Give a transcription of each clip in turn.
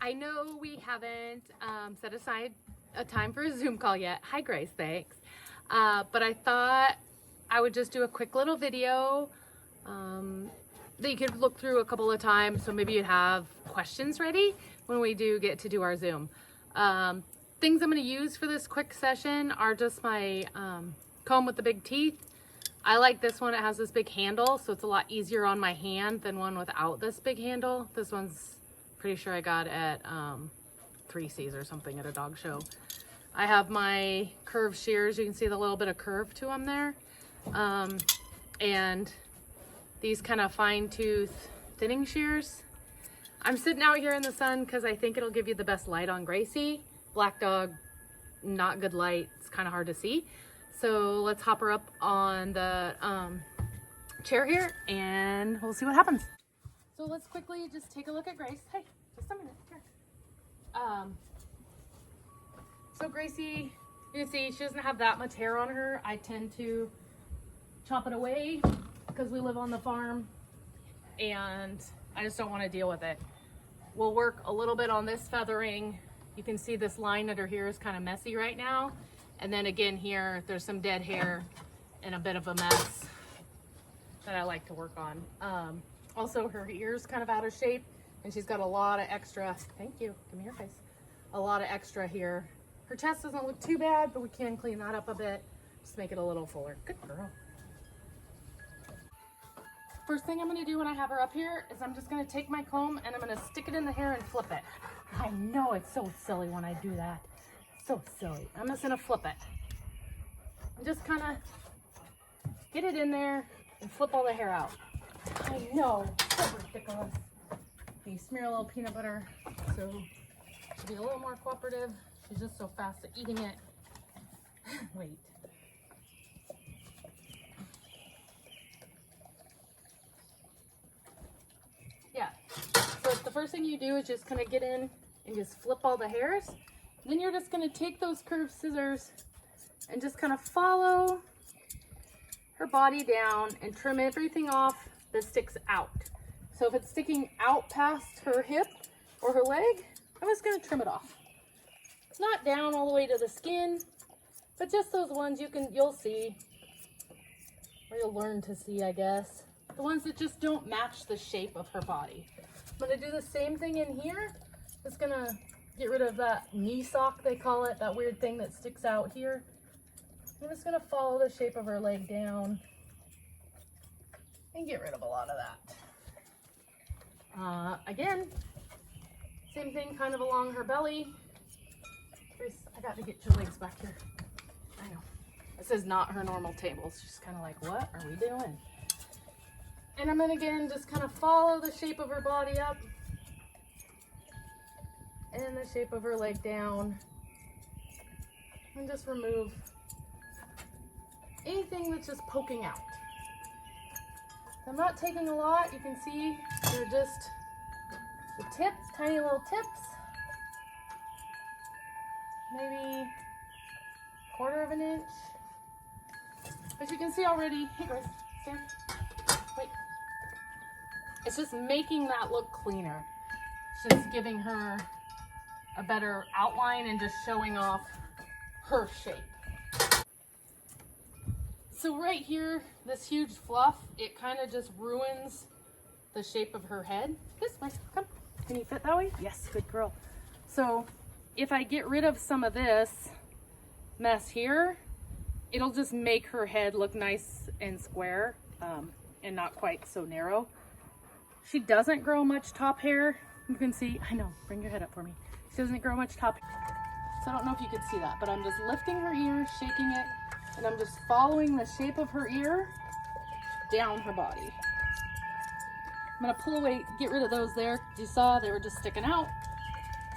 I know we haven't set aside a time for a Zoom call yet. Hi Grace, thanks. But I thought I would just do a quick little video that you could look through a couple of times, so maybe you'd have questions ready when we do get to do our Zoom. Things I'm going to use for this quick session are just my comb with the big teeth. I like this one. It has this big handle, so it's a lot easier on my hand than one without this big handle. This one's pretty sure I got at 3C's or something at a dog show. I have my curved shears. You can see the little bit of curve to them there. And these kind of fine tooth thinning shears. I'm sitting out here in the sun because I think it'll give you the best light on Gracie. Black dog, not good light. It's kind of hard to see. So let's hop her up on the chair here and we'll see what happens. So let's quickly just take a look at Grace. Hey, just a minute, here. So Gracie, you can see she doesn't have that much hair on her. I tend to chop it away because we live on the farm and I just don't want to deal with it. We'll work a little bit on this feathering. You can see this line under here is kind of messy right now. And then again here, there's some dead hair and a bit of a mess that I like to work on. Also, her ear's kind of out of shape and she's got a lot of extra, thank you, give me your face, a lot of extra here. Her chest doesn't look too bad, but we can clean that up a bit, just make it a little fuller. Good girl. First thing I'm gonna do when I have her up here is I'm just gonna take my comb and I'm gonna stick it in the hair and flip it. I know it's so silly when I do that. So silly. I'm just gonna flip it. And just kind of get it in there and flip all the hair out. I know, so ridiculous. You smear a little peanut butter so she'll be a little more cooperative. She's just so fast at eating it. Wait. Yeah. So the first thing you do is just kind of get in and just flip all the hairs. Then you're just going to take those curved scissors and just kind of follow her body down and trim everything off that sticks out. So if it's sticking out past her hip or her leg, I'm just going to trim it off. Not down all the way to the skin, but just those ones you'll see, or you'll learn to see, I guess. The ones that just don't match the shape of her body. I'm going to do the same thing in here. Just going to get rid of that knee sock, they call it, that weird thing that sticks out here. I'm just going to follow the shape of her leg down and get rid of a lot of that. Again, same thing kind of along her belly. I got to get your legs back here. I know. This is not her normal table. She's kind of like, what are we doing? And I'm going to again just kind of follow the shape of her body up and the shape of her leg down, and just remove anything that's just poking out. I'm not taking a lot. You can see they're just the tips, tiny little tips, maybe 1/4 of an inch. But you can see already, hey Grace, stand, wait. It's just making that look cleaner. It's just giving her a better outline and just showing off her shape. So right here, this huge fluff, it kind of just ruins the shape of her head. This way, come. Can you fit that way? Yes, good girl. So if I get rid of some of this mess here, it'll just make her head look nice and square and not quite so narrow. She doesn't grow much top hair. You can see, I know, bring your head up for me. She doesn't grow much top hair. So I don't know if you could see that, but I'm just lifting her ear, shaking it, and I'm just following the shape of her ear down her body. I'm gonna pull away, get rid of those there. You saw they were just sticking out.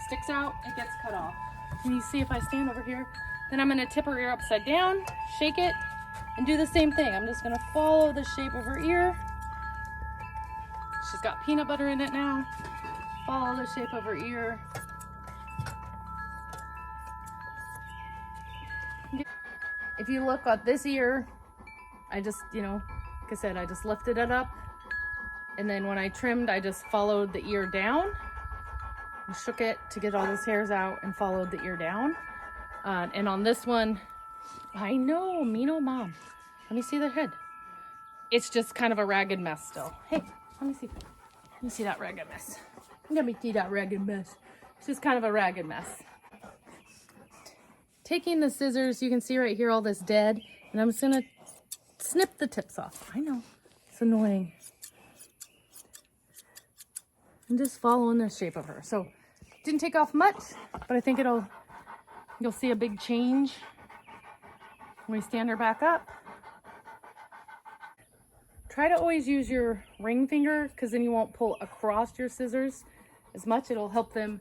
Sticks out, it gets cut off. Can you see if I stand over here? Then I'm gonna tip her ear upside down, shake it, and do the same thing. I'm just gonna follow the shape of her ear. She's got peanut butter in it now. Follow the shape of her ear. If you look at this ear, I just, like I said, I just lifted it up. And then when I trimmed, I just followed the ear down. and shook it to get all those hairs out and followed the ear down. And on this one, I know, mean old mom. Let me see the head. It's just kind of a ragged mess still. Hey, let me see. Let me see that ragged mess. Let me see that ragged mess. It's just kind of a ragged mess. Taking the scissors, you can see right here all this dead, and I'm just gonna snip the tips off. I know, it's annoying. I'm just following the shape of her. So, didn't take off much, but I think you'll see a big change when we stand her back up. Try to always use your ring finger, because then you won't pull across your scissors as much. It'll help them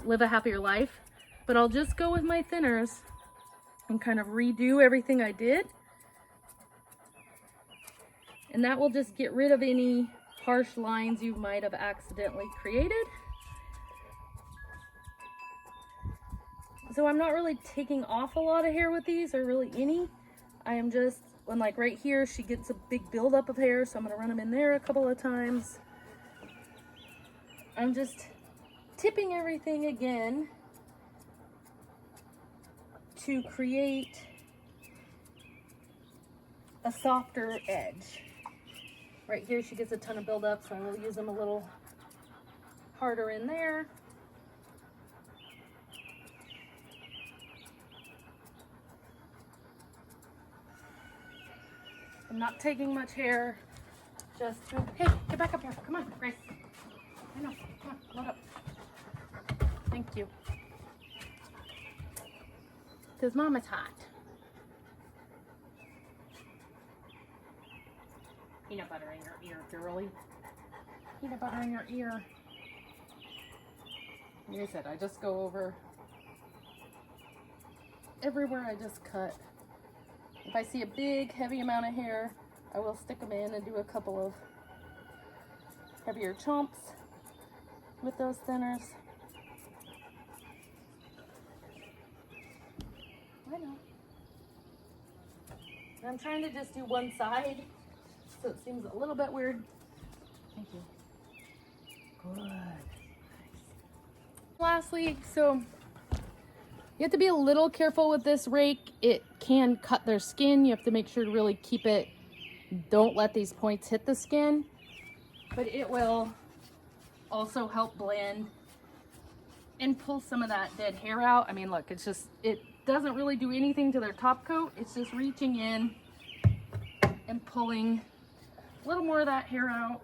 live a happier life. But I'll just go with my thinners and kind of redo everything I did. And that will just get rid of any harsh lines you might have accidentally created. So I'm not really taking off a lot of hair with these, or really any. I am just, when like right here, she gets a big buildup of hair, so I'm gonna run them in there a couple of times. I'm just tipping everything again to create a softer edge. Right here, she gets a ton of buildup, so I will use them a little harder in there. I'm not taking much hair, just, hey, get back up here. Come on, Grace. I know, come on, load up. Thank you. Because Mama's hot. Peanut butter in your ear, girly. Peanut butter in your ear. Like I said, I just go over everywhere I just cut. If I see a big, heavy amount of hair, I will stick them in and do a couple of heavier chomps with those thinners. I know. And I'm trying to just do one side, so it seems a little bit weird. Thank you. Good. Nice. Lastly, so you have to be a little careful with this rake. It can cut their skin. You have to make sure to really keep it. Don't let these points hit the skin, but it will also help blend and pull some of that dead hair out. I mean, look, it's just, it doesn't really do anything to their top coat. It's just reaching in and pulling a little more of that hair out.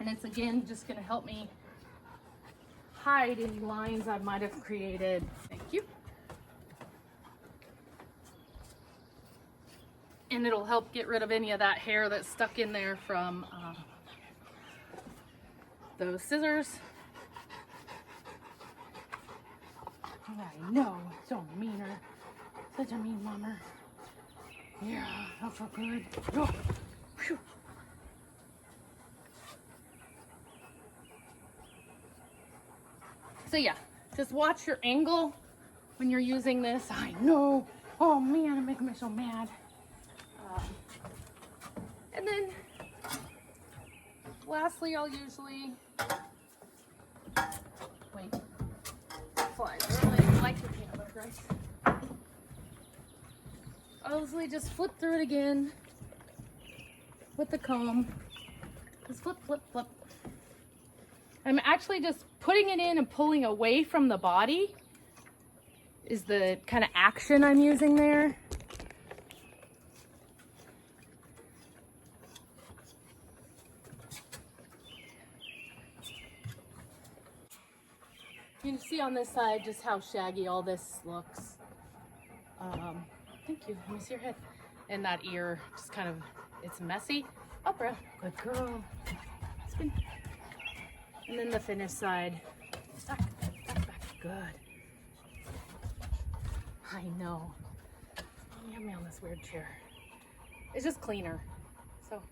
And it's, again, just gonna help me hide any lines I might have created. Thank you. And it'll help get rid of any of that hair that's stuck in there from those scissors. I know, so meaner. Such a mean mama. Yeah, that felt good. Oh, whew. So yeah, just watch your angle when you're using this. I know. Oh man, it's making me so mad. And then lastly, I'll usually wait. Flies. I really like the peanut butter, guys. I'll usually just flip through it again with the comb. Just flip, flip, flip. I'm actually just putting it in and pulling away from the body is the kind of action I'm using there. You can see on this side just how shaggy all this looks. Thank you. Let me see your head. And that ear just kind of, it's messy. Oh, bro. Good girl. Spin. And then the finished side. Back, back, back. Good. I know. You have me on this weird chair. It's just cleaner. So.